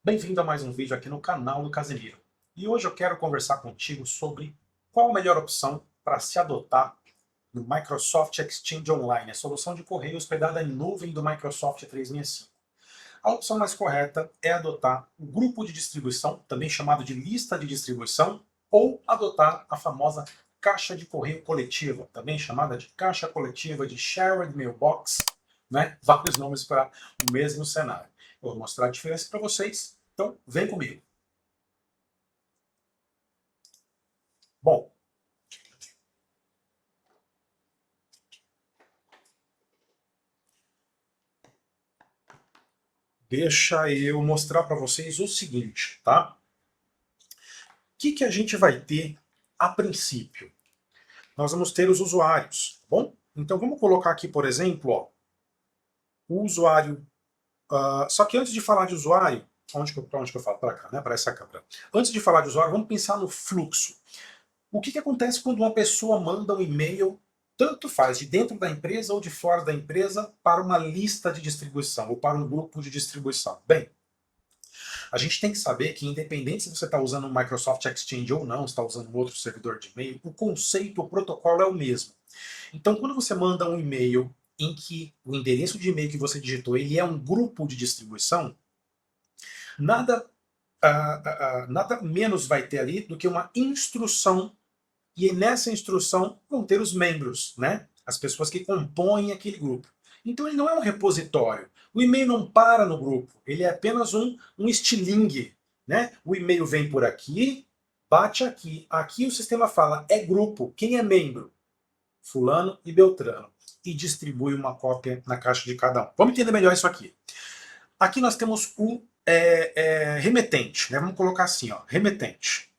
Bem-vindo a mais um vídeo aqui no canal do Casimiro. E hoje eu quero conversar contigo sobre qual a melhor opção para se adotar no Microsoft Exchange Online, a solução de correio hospedada em nuvem do Microsoft 365. A opção mais correta é adotar o grupo de distribuição, também chamado de lista de distribuição, ou adotar a famosa caixa de correio coletiva, também chamada de caixa coletiva, de shared mailbox, né? Vários nomes para o mesmo cenário. Eu vou mostrar a diferença para vocês, então vem comigo. Bom, deixa eu mostrar para vocês o seguinte, tá? O que a gente vai ter a princípio? Nós vamos ter os usuários, tá bom? Então vamos colocar aqui, por exemplo, ó, o usuário. Só que antes de falar de usuário, para onde que eu falo? Para cá, né? Para essa câmera. Antes de falar de usuário, vamos pensar no fluxo. O que acontece quando uma pessoa manda um e-mail, tanto faz de dentro da empresa ou de fora da empresa, para uma lista de distribuição ou para um grupo de distribuição? Bem, a gente tem que saber que, independente se você está usando o Microsoft Exchange ou não, está usando um outro servidor de e-mail, o conceito, o protocolo é o mesmo. Então, quando você manda um e-mail em que o endereço de e-mail que você digitou ele é um grupo de distribuição, nada, nada menos vai ter ali do que uma instrução, e nessa instrução vão ter os membros, né? As pessoas que compõem aquele grupo. Então ele não é um repositório. O e-mail não para no grupo, ele é apenas um estilingue. Né? O e-mail vem por aqui, bate aqui. Aqui o sistema fala, é grupo, quem é membro? Fulano e Beltrano. E distribui uma cópia na caixa de cada um. Vamos entender melhor isso aqui. Aqui nós temos o remetente, né? Vamos colocar assim, ó, remetente.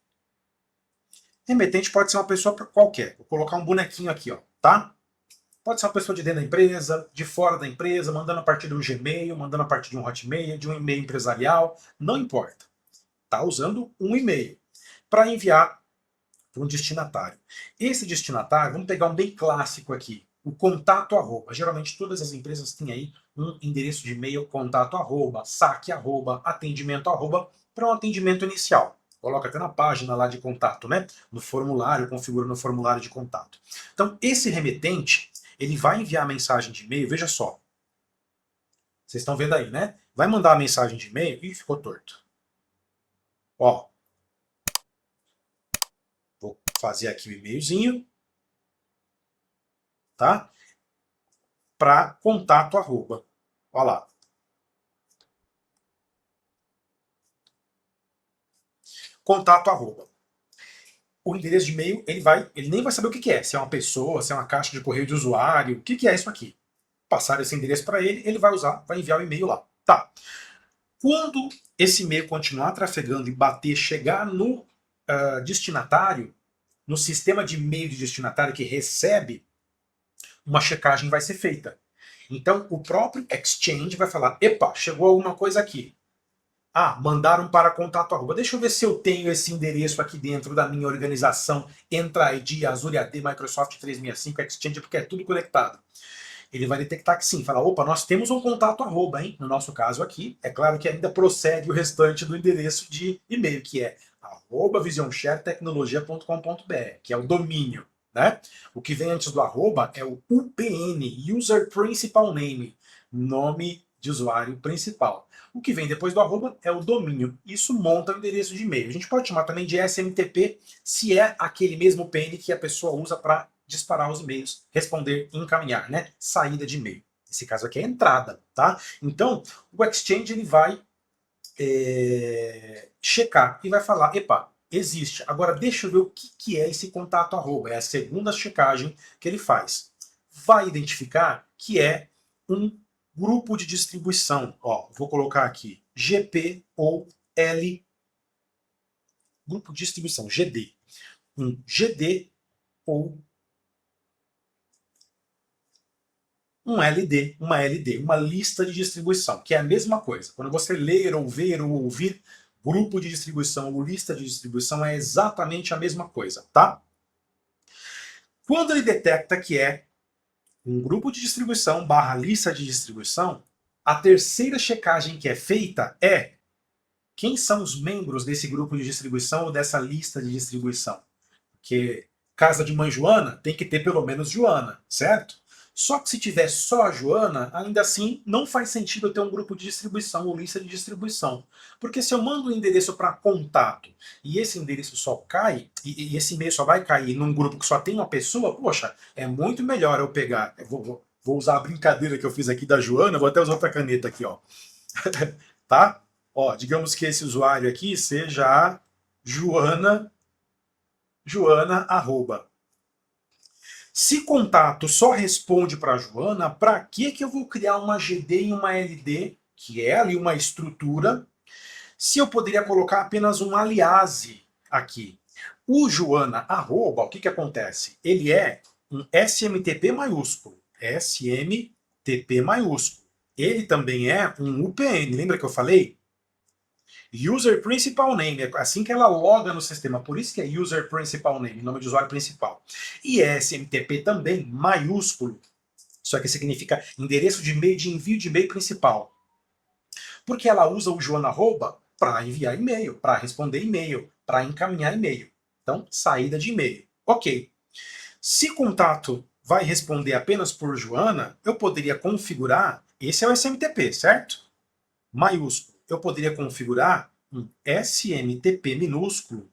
Remetente pode ser uma pessoa qualquer. Vou colocar um bonequinho aqui, ó, tá? Pode ser uma pessoa de dentro da empresa, de fora da empresa, mandando a partir de um Gmail, mandando a partir de um Hotmail, de um e-mail empresarial, não importa. Tá usando um e-mail para enviar para um destinatário. Esse destinatário, vamos pegar um bem clássico aqui, o contato arroba. Geralmente todas as empresas têm aí um endereço de e-mail, contato arroba, saque arroba, atendimento arroba, para um atendimento inicial. Coloca até na página lá de contato, né? No formulário, configura no formulário de contato. Então, esse remetente, ele vai enviar a mensagem de e-mail, veja só. Vocês estão vendo aí, né? Vai mandar a mensagem de e-mail e ficou torto. Ó, vou fazer aqui o e-mailzinho, tá? Para contato arroba. Olha lá. Contato arroba. O endereço de e-mail, ele nem vai saber o que é. Se é uma pessoa, se é uma caixa de correio de usuário, o que é isso aqui? Passar esse endereço para ele, ele vai usar, vai enviar o e-mail lá. Tá. Quando esse e-mail continuar trafegando e bater, chegar no destinatário, no sistema de e-mail de destinatário que recebe, uma checagem vai ser feita. Então, o próprio Exchange vai falar, epa, chegou alguma coisa aqui. Ah, mandaram para contato arroba. Deixa eu ver se eu tenho esse endereço aqui dentro da minha organização, Entra ID, Azure AD, Microsoft 365, Exchange, porque é tudo conectado. Ele vai detectar que sim, falar, opa, nós temos um contato arroba, hein? No nosso caso aqui, é claro que ainda prossegue o restante do endereço de e-mail, que é @visionsharetecnologia.com.br, que é o domínio, né? O que vem antes do arroba é o UPN, User Principal Name, nome de usuário principal. O que vem depois do arroba é o domínio. Isso monta o endereço de e-mail. A gente pode chamar também de SMTP, se é aquele mesmo PN que a pessoa usa para disparar os e-mails, responder e encaminhar, né? Saída de e-mail. Esse caso aqui é entrada, tá? Então, o Exchange ele vai checar e vai falar, epa, existe. Agora deixa eu ver o que é esse contato arroba. É a segunda checagem que ele faz. Vai identificar que é um grupo de distribuição. Ó, vou colocar aqui GP ou L, grupo de distribuição, GD. Um GD ou um LD, uma lista de distribuição, que é a mesma coisa. Quando você ler ou ver ou ouvir grupo de distribuição ou lista de distribuição, é exatamente a mesma coisa, tá? Quando ele detecta que é um grupo de distribuição barra lista de distribuição, a terceira checagem que é feita é quem são os membros desse grupo de distribuição ou dessa lista de distribuição? Porque casa de mãe Joana tem que ter pelo menos Joana, certo? Só que se tiver só a Joana, ainda assim não faz sentido eu ter um grupo de distribuição ou lista de distribuição. Porque se eu mando um endereço para contato e esse endereço só cai, e esse e-mail só vai cair num grupo que só tem uma pessoa, poxa, é muito melhor eu pegar. Vou usar a brincadeira que eu fiz aqui da Joana, vou até usar outra caneta aqui, ó. Tá? Ó, digamos que esse usuário aqui seja a Joana, arroba. Se contato só responde para a Joana, para que eu vou criar uma GD e uma LD, que é ali uma estrutura, se eu poderia colocar apenas um aliase aqui? O Joana, arroba, o que acontece? Ele é um SMTP maiúsculo. SMTP maiúsculo. Ele também é um UPN. Lembra que eu falei? User Principal Name, é assim que ela loga no sistema, por isso que é User Principal Name, nome de usuário principal. E SMTP também, maiúsculo, isso aqui significa endereço de e-mail, de envio de e-mail principal. Porque ela usa o Joana arroba para enviar e-mail, para responder e-mail, para encaminhar e-mail. Então, saída de e-mail. Ok. Se contato vai responder apenas por Joana, eu poderia configurar, esse é o SMTP, certo? Maiúsculo. Eu poderia configurar um SMTP minúsculo,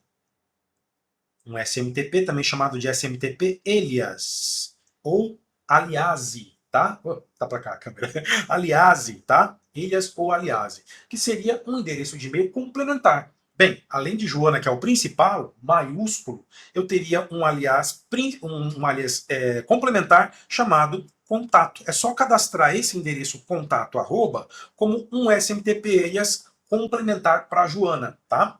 um SMTP também chamado de SMTP alias, ou aliase, tá? Tá para cá a câmera. Aliase, tá? Alias ou aliase, que seria um endereço de e-mail complementar. Bem, além de Joana, que é o principal, maiúsculo, eu teria um alias, complementar chamado contato. É só cadastrar esse endereço contato arroba como um SMTP alias complementar para a Joana, tá?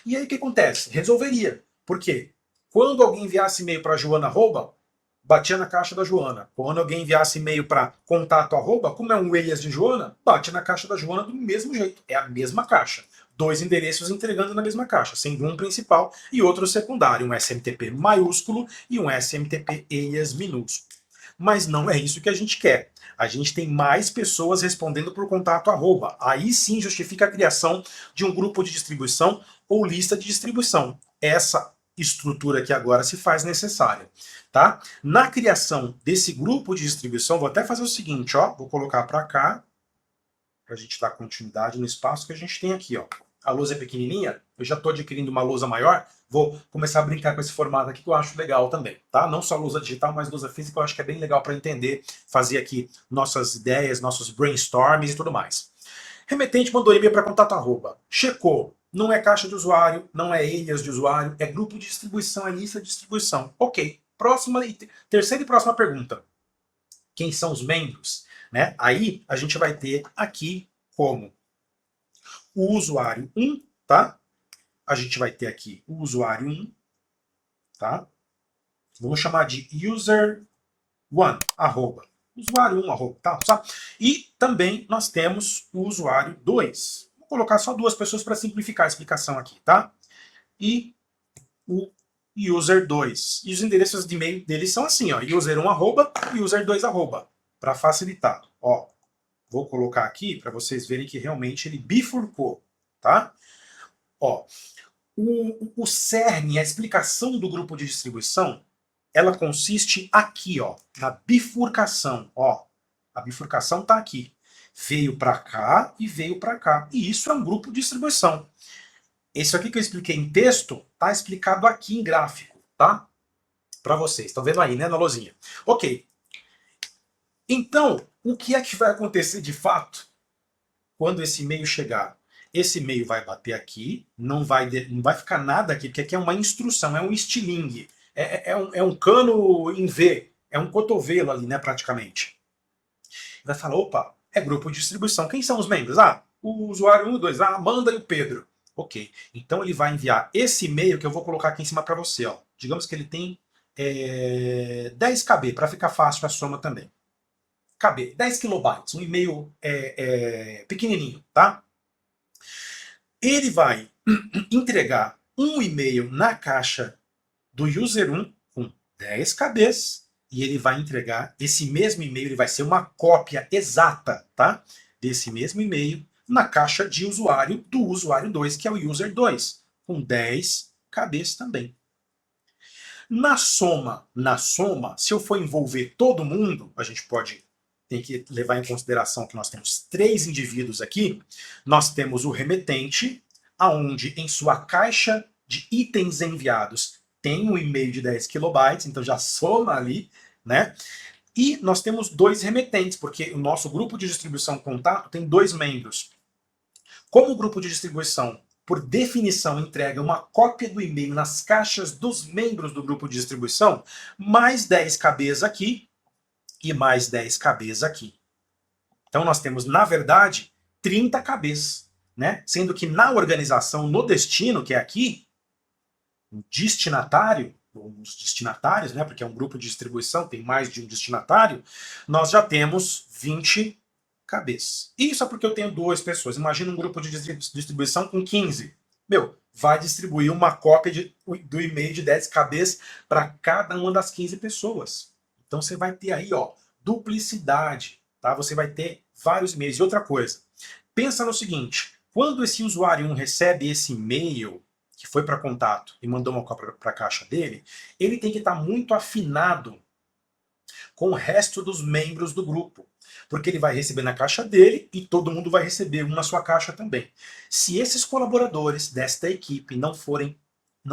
E aí o que acontece? Resolveria. Por quê? Quando alguém enviasse e-mail para Joana arroba, batia na caixa da Joana. Quando alguém enviasse e-mail para contato arroba, como é um alias de Joana, bate na caixa da Joana do mesmo jeito. É a mesma caixa. Dois endereços entregando na mesma caixa, sendo um principal e outro secundário, um SMTP maiúsculo e um SMTP alias minúsculo. Mas não é isso que a gente quer. A gente tem mais pessoas respondendo por contato arroba. Aí sim justifica a criação de um grupo de distribuição ou lista de distribuição. Essa estrutura que agora se faz necessária, tá? Na criação desse grupo de distribuição, vou até fazer o seguinte, ó, vou colocar para cá, para a gente dar continuidade no espaço que a gente tem aqui, ó. A lousa é pequenininha, eu já estou adquirindo uma lousa maior, vou começar a brincar com esse formato aqui que eu acho legal também, tá? Não só lousa digital, mas lousa física eu acho que é bem legal para entender, fazer aqui nossas ideias, nossos brainstorms e tudo mais. Remetente mandou e-mail para contato arroba. Checou. Não é caixa de usuário, não é alias de usuário, é grupo de distribuição, é lista de distribuição. Ok. Terceira e próxima pergunta. Quem são os membros? Né? Aí a gente vai ter aqui como o usuário 1, tá? A gente vai ter aqui o usuário 1, tá? Vamos chamar de user 1, arroba. Usuário 1, arroba, tá? E também nós temos o usuário 2. Vou colocar só duas pessoas para simplificar a explicação aqui, tá? E o user 2. E os endereços de e-mail deles são assim, ó, user 1 arroba e user 2 arroba, para facilitar. Ó, vou colocar aqui para vocês verem que realmente ele bifurcou, tá? Ó, o cerne, a explicação do grupo de distribuição, ela consiste aqui, ó, na bifurcação, ó. A bifurcação tá aqui. Veio para cá e veio para cá. E isso é um grupo de distribuição. Isso aqui que eu expliquei em texto, tá explicado aqui em gráfico, tá? Para vocês. Estão vendo aí, né, na lozinha. Ok. Então, o que é que vai acontecer de fato quando esse e-mail chegar? Esse e-mail vai bater aqui, não vai ficar nada aqui, porque aqui é uma instrução, é um estilingue. É um cano em V, é um cotovelo ali, né, praticamente. Vai falar, opa, é grupo de distribuição. Quem são os membros? Ah, o usuário 1 e 2, a Amanda e o Pedro. Ok, então ele vai enviar esse e-mail que eu vou colocar aqui em cima para você. Ó. Digamos que ele tem 10 KB, para ficar fácil a soma também. KB, 10 kilobytes, um e-mail pequenininho, tá? Ele vai entregar um e-mail na caixa do user 1 com 10 KBs e ele vai entregar esse mesmo e-mail, ele vai ser uma cópia exata, tá? Desse mesmo e-mail na caixa de usuário do usuário 2, que é o user 2, com 10 KBs também. Na soma, se eu for envolver todo mundo, a gente tem que levar em consideração que nós temos 3 indivíduos aqui. Nós temos o remetente, aonde em sua caixa de itens enviados tem um e-mail de 10 kilobytes, então já soma ali, né? E nós temos 2 remetentes, porque o nosso grupo de distribuição contato tem 2 membros. Como o grupo de distribuição, por definição, entrega uma cópia do e-mail nas caixas dos membros do grupo de distribuição, mais 10 KBs aqui e mais 10 KBs aqui. Então nós temos, na verdade, 30 KBs, né? Sendo que na organização, no destino, que é aqui, o destinatário, ou os destinatários, né? Porque é um grupo de distribuição, tem mais de um destinatário, nós já temos 20 KBs. Isso é porque eu tenho 2 pessoas. Imagina um grupo de distribuição com 15. Meu, vai distribuir uma cópia do e-mail de 10 KBs para cada uma das 15 pessoas. Então você vai ter aí, ó, duplicidade, tá? Você vai ter vários e-mails. E outra coisa, pensa no seguinte, quando esse usuário 1 recebe esse e-mail que foi para contato e mandou uma cópia para a caixa dele, ele tem que estar muito afinado com o resto dos membros do grupo. Porque ele vai receber na caixa dele e todo mundo vai receber um na sua caixa também. Se esses colaboradores desta equipe não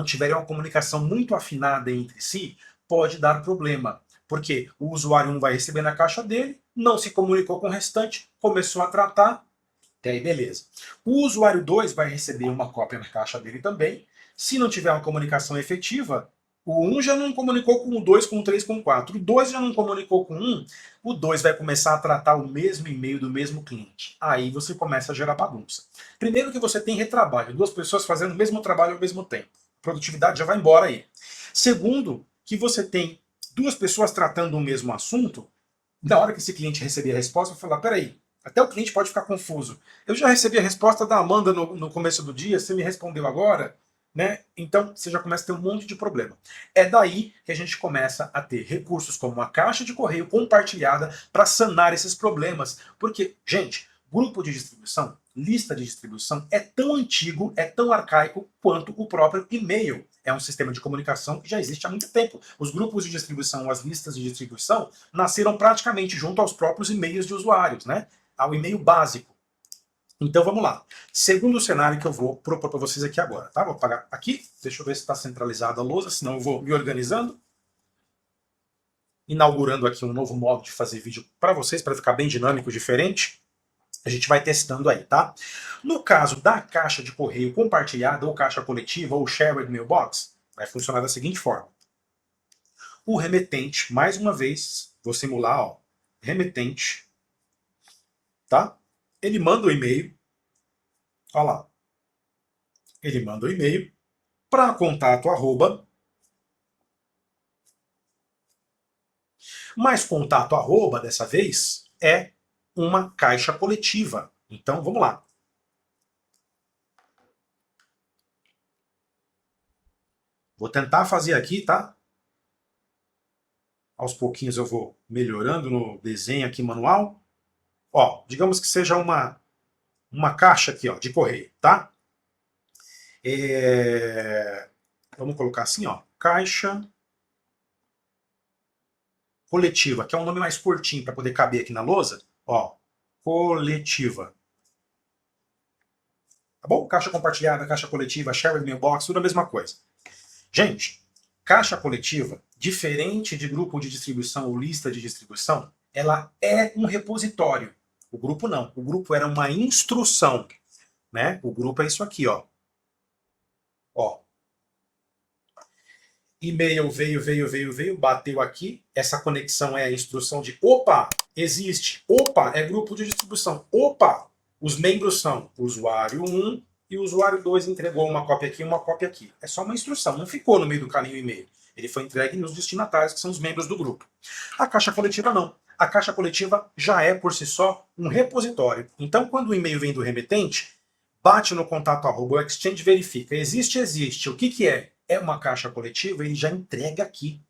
tiverem uma comunicação muito afinada entre si, pode dar problema. Porque o usuário 1 vai receber na caixa dele, não se comunicou com o restante, começou a tratar, até aí beleza. O usuário 2 vai receber uma cópia na caixa dele também. Se não tiver uma comunicação efetiva, o 1 já não comunicou com o 2, com o 3, com o 4. O 2 já não comunicou com o 1, o 2 vai começar a tratar o mesmo e-mail do mesmo cliente. Aí você começa a gerar bagunça. Primeiro que você tem retrabalho, 2 pessoas fazendo o mesmo trabalho ao mesmo tempo. A produtividade já vai embora aí. Segundo, que você tem 2 pessoas tratando o mesmo assunto, na hora que esse cliente receber a resposta, vai falar, peraí, até o cliente pode ficar confuso. Eu já recebi a resposta da Amanda no começo do dia, você me respondeu agora? Né? Então você já começa a ter um monte de problema. É daí que a gente começa a ter recursos como a caixa de correio compartilhada para sanar esses problemas. Porque, gente, grupo de distribuição, lista de distribuição é tão antigo, é tão arcaico quanto o próprio e-mail. É um sistema de comunicação que já existe há muito tempo. Os grupos de distribuição, as listas de distribuição, nasceram praticamente junto aos próprios e-mails de usuários, né? Ao e-mail básico. Então vamos lá. Segundo cenário que eu vou propor para vocês aqui agora, tá? Vou apagar aqui, deixa eu ver se está centralizada a lousa, senão eu vou me organizando. Inaugurando aqui um novo modo de fazer vídeo para vocês, para ficar bem dinâmico, diferente. A gente vai testando aí, tá? No caso da caixa de correio compartilhada, ou caixa coletiva, ou shared mailbox, vai funcionar da seguinte forma. O remetente, mais uma vez, vou simular, ó, remetente, tá? Ele manda o e-mail, olha lá, ele manda o e-mail para contato arroba, mas contato arroba, dessa vez, é uma caixa coletiva. Então, vamos lá. Vou tentar fazer aqui, tá? Aos pouquinhos eu vou melhorando no desenho aqui manual. Ó, digamos que seja uma caixa aqui, ó, de correio, tá? Vamos colocar assim, ó, caixa coletiva, que é um nome mais curtinho para poder caber aqui na lousa. Ó, coletiva. Tá bom? Caixa compartilhada, caixa coletiva, shared mailbox, tudo a mesma coisa. Gente, caixa coletiva, diferente de grupo de distribuição ou lista de distribuição, ela é um repositório. O grupo não. O grupo era uma instrução, né? O grupo é isso aqui, ó. Ó. E-mail veio, bateu aqui. Essa conexão é a instrução de opa, existe. Opa, é grupo de distribuição. Opa, os membros são usuário 1 e o usuário 2 entregou uma cópia aqui e uma cópia aqui. É só uma instrução, não ficou no meio do caminho o e-mail. Ele foi entregue nos destinatários, que são os membros do grupo. A caixa coletiva não. A caixa coletiva já é, por si só, um repositório. Então, quando o e-mail vem do remetente, bate no contato arroba, o Exchange verifica. Existe, existe. O que que é? É uma caixa coletiva, ele já entrega aqui.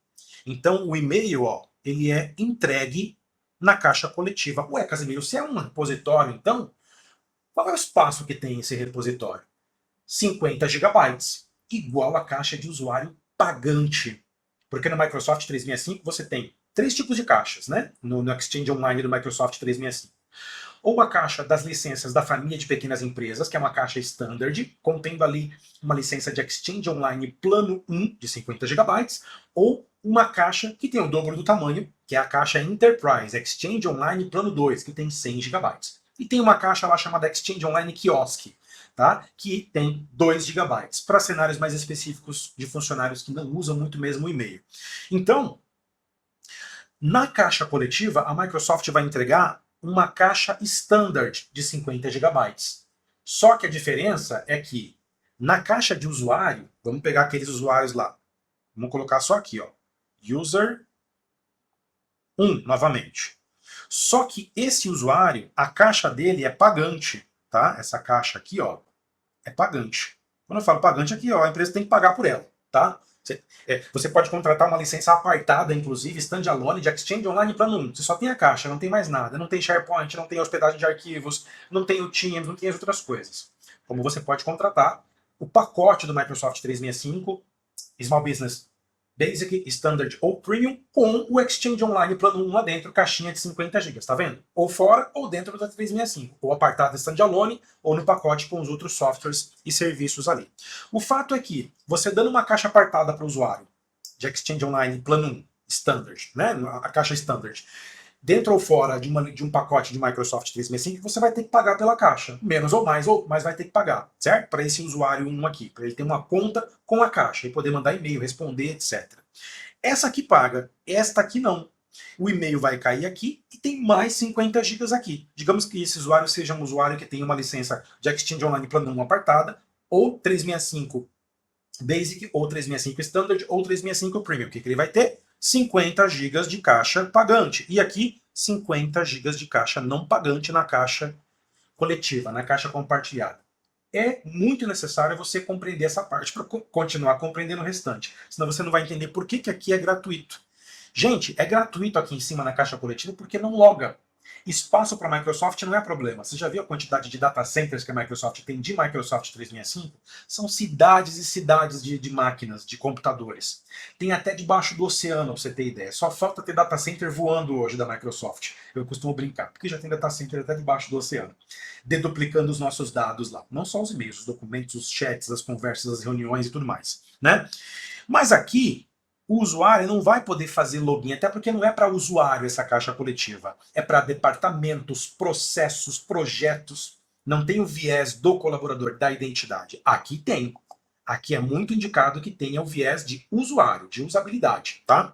Então, o e-mail, ó, ele é entregue na caixa coletiva. Ué, Casimiro, se é um repositório, então, Qual é o espaço que tem esse repositório? 50 gigabytes, igual a caixa de usuário pagante. Porque no Microsoft 365 você tem três tipos de caixas, né? No Exchange Online do Microsoft 365. Ou a caixa das licenças da família de pequenas empresas, que é uma caixa standard, contendo ali uma licença de Exchange Online plano 1 de 50 gigabytes, ou uma caixa que tem o dobro do tamanho, que é a caixa Enterprise Exchange Online plano 2, que tem 100 gigabytes. E tem uma caixa lá chamada Exchange Online Kiosk, tá? Que tem 2 gigabytes, para cenários mais específicos de funcionários que não usam muito mesmo o e-mail. Então, na caixa coletiva, a Microsoft vai entregar uma caixa standard de 50 gigabytes. Só que a diferença é que na caixa de usuário, vamos pegar aqueles usuários lá. Vamos colocar só aqui, ó. User 1, novamente. Só que esse usuário, a caixa dele é pagante, tá? Essa caixa aqui, ó, é pagante. Quando eu falo pagante aqui, ó, a empresa tem que pagar por ela, tá? Você pode contratar uma licença apartada, inclusive, standalone, de Exchange Online Plano 1. Você só tem a caixa, não tem mais nada. Não tem SharePoint, não tem hospedagem de arquivos, não tem o Teams, não tem as outras coisas. Como você pode contratar o pacote do Microsoft 365, Small Business Basic, Standard ou Premium, com o Exchange Online Plano 1 lá dentro, caixinha de 50 GB, tá vendo? Ou fora, ou dentro da 365, ou apartado standalone, ou no pacote com os outros softwares e serviços ali. O fato é que, você dando uma caixa apartada para o usuário, de Exchange Online Plano 1, Standard, né? A caixa Standard, dentro ou fora de um pacote de Microsoft 365, você vai ter que pagar pela caixa. Menos ou mais vai ter que pagar, certo? Para esse usuário 1 aqui, para ele ter uma conta com a caixa e poder mandar e-mail, responder, etc. Essa aqui paga, esta aqui não. O e-mail vai cair aqui e tem mais 50 GB aqui. Digamos que esse usuário seja um usuário que tem uma licença de Exchange Online Plano 1 apartada, ou 365 Basic, ou 365 Standard, ou 365 Premium. O que ele vai ter? 50 GB de caixa pagante. E aqui, 50 GB de caixa não pagante na caixa coletiva, na caixa compartilhada. É muito necessário você compreender essa parte para continuar compreendendo o restante. Senão você não vai entender por que aqui é gratuito. Gente, é gratuito aqui em cima na caixa coletiva porque não loga. Espaço para a Microsoft não é problema. Você já viu a quantidade de data centers que a Microsoft tem de Microsoft 365? São cidades e cidades de máquinas, de computadores. Tem até debaixo do oceano, para você ter ideia. Só falta ter data center voando hoje da Microsoft. Eu costumo brincar, porque já tem data center até debaixo do oceano. Deduplicando os nossos dados lá. Não só os e-mails, os documentos, os chats, as conversas, as reuniões e tudo mais. Né? Mas aqui, o usuário não vai poder fazer login, até porque não é para usuário essa caixa coletiva. É para departamentos, processos, projetos. Não tem o viés do colaborador, da identidade. Aqui tem. Aqui é muito indicado que tenha o viés de usuário, de usabilidade, tá?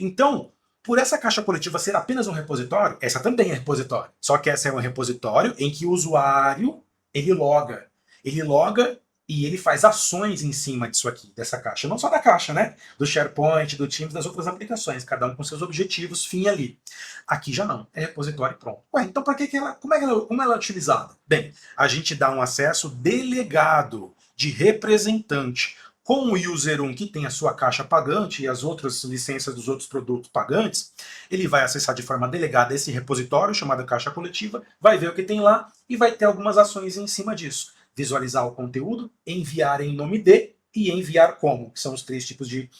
Então, por essa caixa coletiva ser apenas um repositório, essa também é repositório. Só que essa é um repositório em que o usuário, ele loga. Ele loga e ele faz ações em cima disso aqui, dessa caixa. Não só da caixa, né? Do SharePoint, do Teams, das outras aplicações, cada um com seus objetivos, fim ali. Aqui já não, é repositório e pronto. Ué, então para que ela, como ela é utilizada? Bem, a gente dá um acesso delegado de representante com o user 1 que tem a sua caixa pagante e as outras licenças dos outros produtos pagantes, ele vai acessar de forma delegada esse repositório chamado caixa coletiva, vai ver o que tem lá e vai ter algumas ações em cima disso. Visualizar o conteúdo, enviar em nome de e enviar como, que são os três tipos de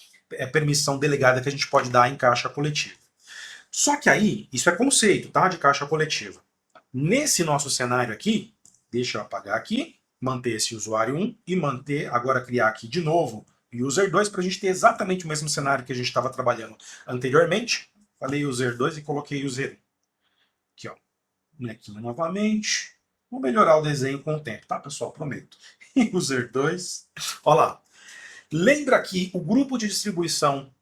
permissão delegada que a gente pode dar em caixa coletiva. Só que aí, isso é conceito, tá, de caixa coletiva. Nesse nosso cenário aqui, deixa eu apagar aqui, manter esse usuário 1 e manter, agora criar aqui de novo o user 2 para a gente ter exatamente o mesmo cenário que a gente estava trabalhando anteriormente. Falei user 2 e coloquei user 1. Aqui, ó. Aqui novamente. Vou melhorar o desenho com o tempo, tá, pessoal? Prometo. User 2. Olha lá. Lembra que o grupo de distribuição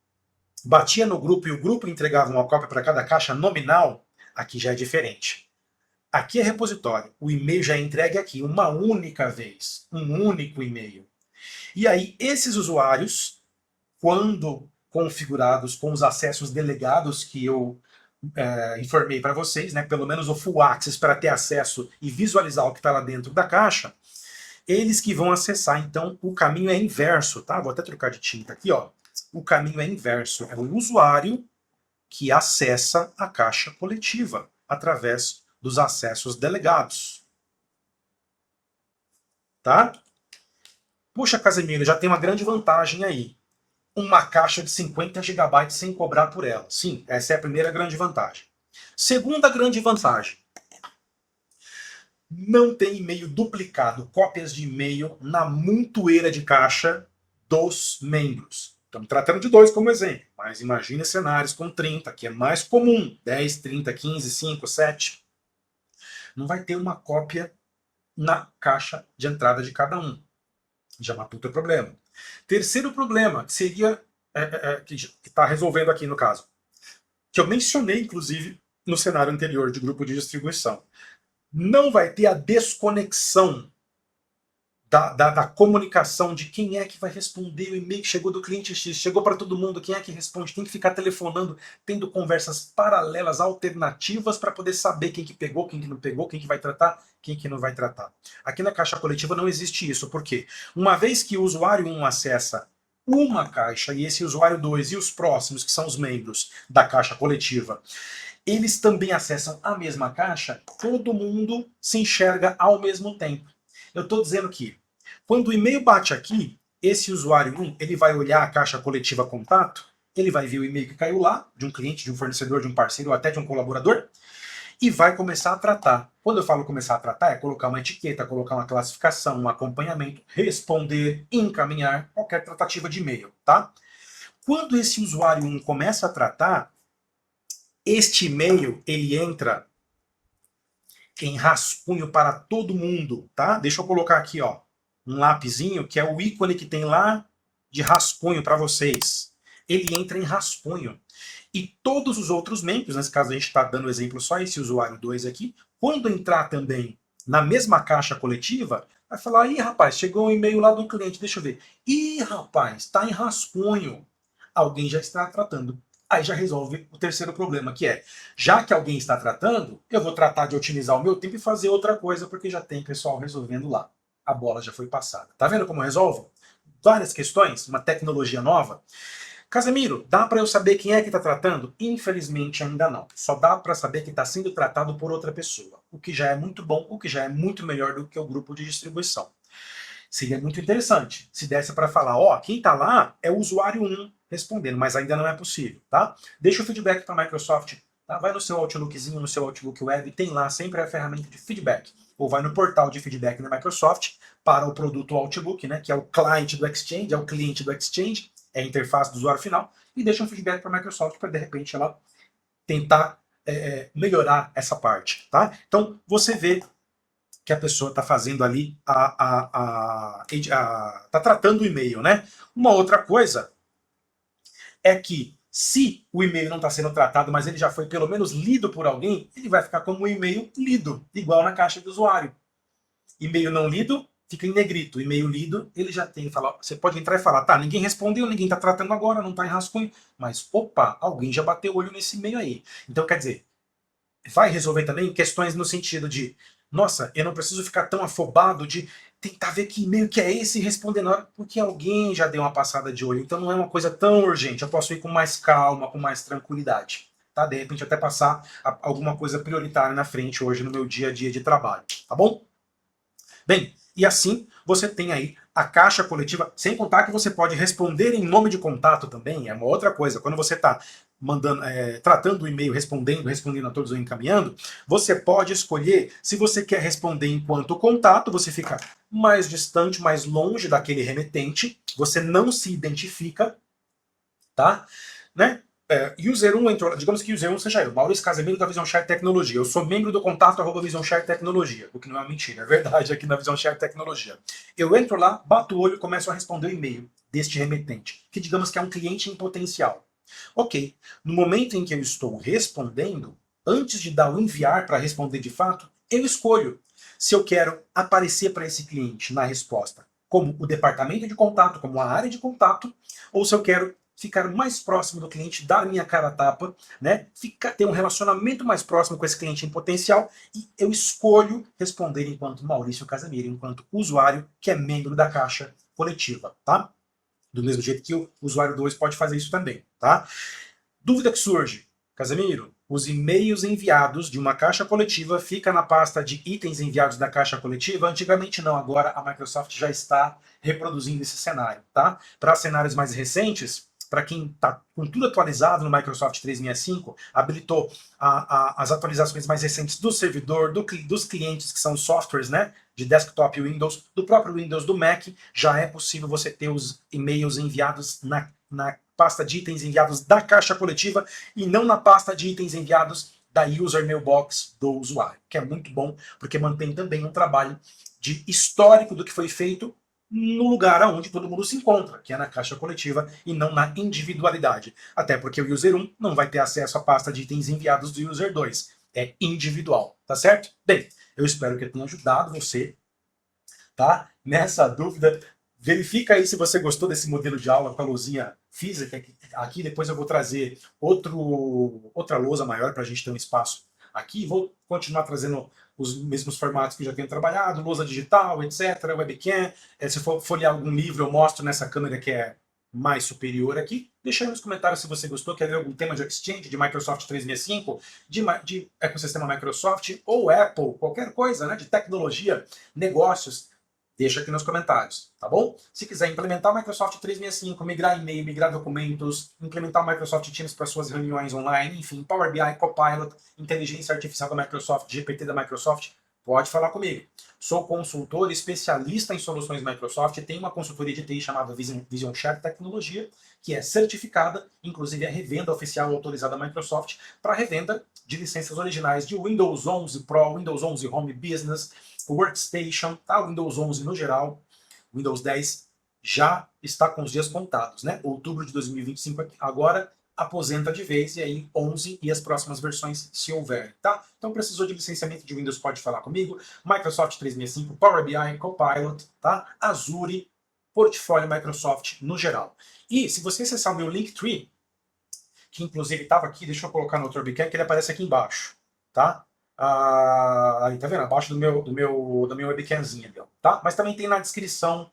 batia no grupo e o grupo entregava uma cópia para cada caixa nominal? Aqui já é diferente. Aqui é repositório. O e-mail já é entregue aqui, uma única vez. Um único e-mail. E aí, esses usuários, quando configurados com os acessos delegados que eu informei para vocês, né, pelo menos o full access para ter acesso e visualizar o que está lá dentro da caixa, eles que vão acessar. Então, o caminho é inverso, tá? Vou até trocar de tinta aqui, ó. O caminho é inverso. É o usuário que acessa a caixa coletiva através dos acessos delegados. tá? Puxa, Casemiro, já tem uma grande vantagem aí. Uma caixa de 50 GB sem cobrar por ela. Sim, essa é a primeira grande vantagem. Segunda grande vantagem. Não tem e-mail duplicado, cópias de e-mail na montoeira de caixa dos membros. Estamos tratando de 2 como exemplo, mas imagine cenários com 30, que é mais comum. 10, 30, 15, 5, 7. Não vai ter uma cópia na caixa de entrada de cada um. Já matou o teu problema. Terceiro problema, que seria, que está resolvendo aqui no caso, que eu mencionei, inclusive, no cenário anterior de grupo de distribuição. Não vai ter a desconexão da comunicação de quem é que vai responder o e-mail que chegou do cliente X, chegou para todo mundo, quem é que responde, tem que ficar telefonando, tendo conversas paralelas, alternativas, para poder saber quem que pegou, quem que não pegou, quem que vai tratar, quem que não vai tratar. Aqui na caixa coletiva não existe isso, por quê? Uma vez que o usuário 1 acessa uma caixa, e esse usuário 2 e os próximos, que são os membros da caixa coletiva, eles também acessam a mesma caixa, todo mundo se enxerga ao mesmo tempo. Eu estou dizendo que, quando o e-mail bate aqui, esse usuário 1, ele vai olhar a caixa coletiva contato, ele vai ver o e-mail que caiu lá, de um cliente, de um fornecedor, de um parceiro ou até de um colaborador, e vai começar a tratar. Quando eu falo começar a tratar, é colocar uma etiqueta, colocar uma classificação, um acompanhamento, responder, encaminhar, qualquer tratativa de e-mail, tá? Quando esse usuário 1 começa a tratar, este e-mail, ele entra em rascunho para todo mundo, tá? Deixa eu colocar aqui, ó, um lapisinho, que é o ícone que tem lá de rascunho para vocês. Ele entra em rascunho. E todos os outros membros, nesse caso a gente está dando exemplo só esse usuário 2 aqui, quando entrar também na mesma caixa coletiva, vai falar, ih, rapaz, chegou um e-mail lá do cliente, deixa eu ver. Ih, rapaz, está em rascunho. Alguém já está tratando. Aí já resolve o terceiro problema, que é, já que alguém está tratando, eu vou tratar de otimizar o meu tempo e fazer outra coisa, porque já tem pessoal resolvendo lá. A bola já foi passada. Tá vendo como resolve? Várias questões, uma tecnologia nova. Casemiro, dá para eu saber quem é que está tratando? Infelizmente ainda não. Só dá para saber que está sendo tratado por outra pessoa. O que já é muito bom, o que já é muito melhor do que o grupo de distribuição. Seria muito interessante se desse para falar, ó, quem está lá é o usuário 1 respondendo, mas ainda não é possível, tá? Deixa o feedback para a Microsoft, tá? Vai no seu Outlookzinho, no seu Outlook Web, tem lá sempre a ferramenta de feedback. Ou vai no portal de feedback da Microsoft para o produto Outlook, né, que é o cliente do Exchange, é o cliente do Exchange, é a interface do usuário final, e deixa um feedback para a Microsoft para, de repente, ela tentar melhorar essa parte, tá? Então, você vê que a pessoa está fazendo ali, está tratando o e-mail, né? Uma outra coisa é que, se o e-mail não está sendo tratado, mas ele já foi pelo menos lido por alguém, ele vai ficar como um e-mail lido, igual na caixa do usuário. E-mail não lido fica em negrito. E-mail lido, ele já tem, fala, você pode entrar e falar, tá, ninguém respondeu, ninguém está tratando agora, não está em rascunho, mas opa, alguém já bateu o olho nesse e-mail aí. Então, quer dizer, vai resolver também questões no sentido de, nossa, eu não preciso ficar tão afobado de tentar ver que e-mail que é esse e responder na hora, porque alguém já deu uma passada de olho. Então não é uma coisa tão urgente, eu posso ir com mais calma, com mais tranquilidade. Tá? De repente até passar alguma coisa prioritária na frente hoje no meu dia a dia de trabalho. Tá bom? Bem, e assim você tem aí a caixa coletiva, sem contar que você pode responder em nome de contato também, é uma outra coisa. Quando você está mandando, tratando o e-mail, respondendo a todos ou encaminhando, você pode escolher se você quer responder enquanto contato, você fica mais distante, mais longe daquele remetente, você não se identifica, tá? Né? User 1 entrou, digamos que User 1 seja eu, Maurício Casemiro da Vision Share Tecnologia. Eu sou membro do contato @Vision Share Tecnologia, o que não é mentira, é verdade aqui na Vision Share Tecnologia. Eu entro lá, bato o olho e começo a responder o e-mail deste remetente, que digamos que é um cliente em potencial. Ok, no momento em que eu estou respondendo, antes de dar o enviar para responder de fato, eu escolho se eu quero aparecer para esse cliente na resposta como o departamento de contato, como a área de contato, ou se eu quero ficar mais próximo do cliente, dar minha cara a tapa, né? Ter um relacionamento mais próximo com esse cliente em potencial, e eu escolho responder enquanto Maurício Casemiro, enquanto usuário que é membro da caixa coletiva, tá? Do mesmo jeito que o usuário 2 pode fazer isso também, tá? Dúvida que surge, Casemiro, os e-mails enviados de uma caixa coletiva fica na pasta de itens enviados da caixa coletiva. Antigamente não, agora a Microsoft já está reproduzindo esse cenário, tá? Para cenários mais recentes, para quem está com tudo atualizado no Microsoft 365, habilitou as atualizações mais recentes do servidor, dos clientes que são softwares, né, de desktop Windows, do próprio Windows, do Mac, já é possível você ter os e-mails enviados na pasta de itens enviados da caixa coletiva e não na pasta de itens enviados da user mailbox do usuário, que é muito bom, porque mantém também um trabalho de histórico do que foi feito no lugar onde todo mundo se encontra, que é na caixa coletiva e não na individualidade. Até porque o user 1 não vai ter acesso à pasta de itens enviados do user 2. É individual, tá certo? Bem, eu espero que eu tenha ajudado você, tá? Nessa dúvida, verifica aí se você gostou desse modelo de aula com a luzinha física aqui. Depois eu vou trazer outra lousa maior para a gente ter um espaço aqui. Vou continuar trazendo os mesmos formatos que já tenho trabalhado, lousa digital, etc., webcam. Se for folhear algum livro, eu mostro nessa câmera que é mais superior aqui. Deixa aí nos comentários se você gostou, quer ver algum tema de Exchange, de Microsoft 365, de ecossistema Microsoft ou Apple, qualquer coisa, né, de tecnologia, negócios. Deixa aqui nos comentários, tá bom? Se quiser implementar o Microsoft 365, migrar e-mail, migrar documentos, implementar o Microsoft Teams para suas reuniões online, enfim, Power BI, Copilot, inteligência artificial da Microsoft, GPT da Microsoft, pode falar comigo. Sou consultor especialista em soluções Microsoft e tenho uma consultoria de TI chamada Vision Share Tecnologia, que é certificada, inclusive é revenda oficial autorizada da Microsoft, para revenda de licenças originais de Windows 11 Pro, Windows 11 Home Business, Workstation, tá? Windows 11 no geral, Windows 10 já está com os dias contados, né? Outubro de 2025 agora aposenta de vez, e aí 11 e as próximas versões se houver, tá? Então precisou de licenciamento de Windows, pode falar comigo. Microsoft 365, Power BI, Copilot, tá? Azure, portfólio Microsoft no geral. E se você acessar o meu Linktree, que inclusive estava aqui, deixa eu colocar no outro webcam, que ele aparece aqui embaixo, tá? Aí, tá vendo? Abaixo da minha webcamzinha, tá? Mas também tem na descrição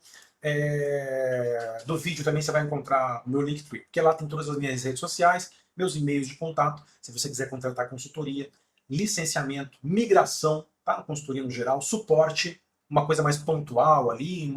do vídeo, também você vai encontrar o meu Linktree, porque lá tem todas as minhas redes sociais, meus e-mails de contato, se você quiser contratar consultoria, licenciamento, migração, tá? Consultoria no geral, suporte, uma coisa mais pontual ali,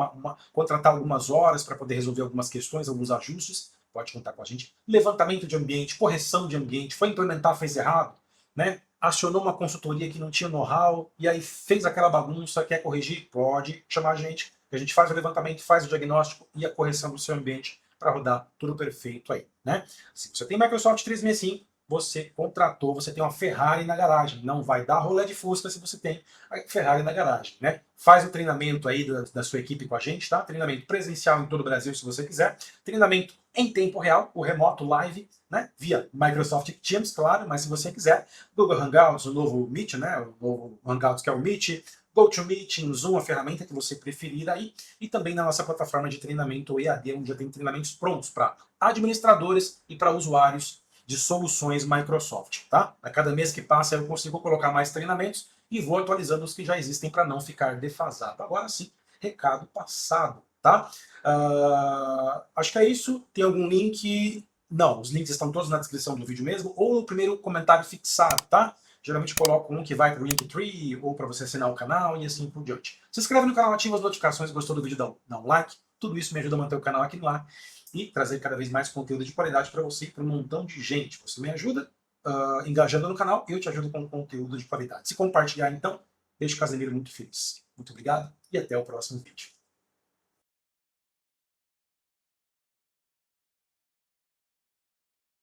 contratar algumas horas para poder resolver algumas questões, alguns ajustes, pode contar com a gente. Levantamento de ambiente, correção de ambiente, foi implementar, fez errado, né? Acionou uma consultoria que não tinha know-how e aí fez aquela bagunça, quer corrigir? Pode chamar a gente, que a gente faz o levantamento, faz o diagnóstico e a correção do seu ambiente para rodar tudo perfeito aí, né? Se você tem Microsoft 365, você contratou, você tem uma Ferrari na garagem. Não vai dar rolê de Fusca se você tem a Ferrari na garagem, né? Faz o treinamento aí da sua equipe com a gente, tá? Treinamento presencial em todo o Brasil, se você quiser. Treinamento em tempo real, o remoto live, né? Via Microsoft Teams, claro, mas se você quiser, Google Hangouts, o novo Meet, né? O novo Hangouts que é o Meet, GoToMeeting, Zoom, a ferramenta que você preferir aí, e também na nossa plataforma de treinamento EAD, onde já tem treinamentos prontos para administradores e para usuários de soluções Microsoft, tá? A cada mês que passa eu consigo colocar mais treinamentos e vou atualizando os que já existem para não ficar defasado. Agora sim, recado passado, tá? Acho que é isso. Tem algum link? Não, os links estão todos na descrição do vídeo mesmo, ou no primeiro comentário fixado, tá? Geralmente coloco um que vai para o Linktree, ou para você assinar o canal e assim por diante. Se inscreve no canal, ativa as notificações, gostou do vídeo, dá um like. Tudo isso me ajuda a manter o canal aqui no ar e trazer cada vez mais conteúdo de qualidade para você e para um montão de gente. Você me ajuda engajando no canal, eu te ajudo com conteúdo de qualidade. Se compartilhar, então, deixe o Casemiro muito feliz. Muito obrigado e até o próximo vídeo.